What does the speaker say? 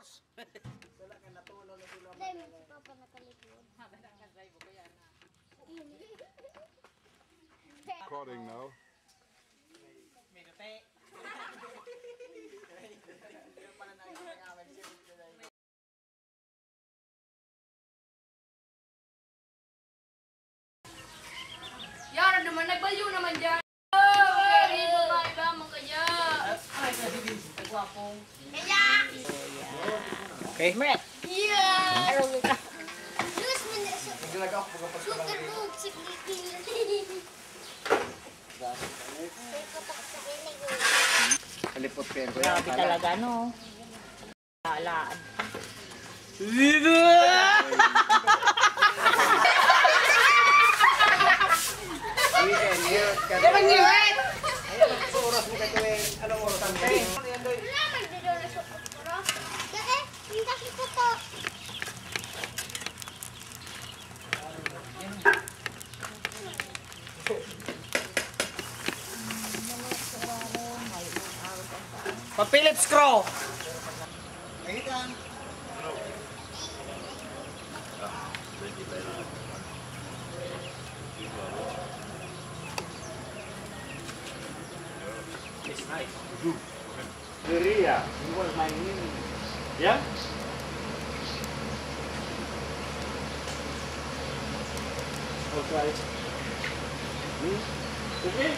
course. Wala ka natulog na sila. Dahil si Papa nakalikod. Recording now. May nate. Yung pala nag-away siya. Yara naman, nagbalyo naman dyan. Very babae ba mo kaya? Ay, kasi din. Nagwapong. Kaya! Okay. Yeah! Araw ka. Diyos mo na siya. Naglaga ako pagkapas ka lang. Sugar book, siglitin. Kalipot pen ko yan. Grabe talaga, no? Alaan. Weekend, year. Anong year? Oras mo kayo eh. Anong oras ang mo? Wala man dito na siya pagkara. Dahil, yung kasi ko to. Pa-Philip screw. Ayan. It's nice. Korea. It was my name. Yeah? Okay. Okay?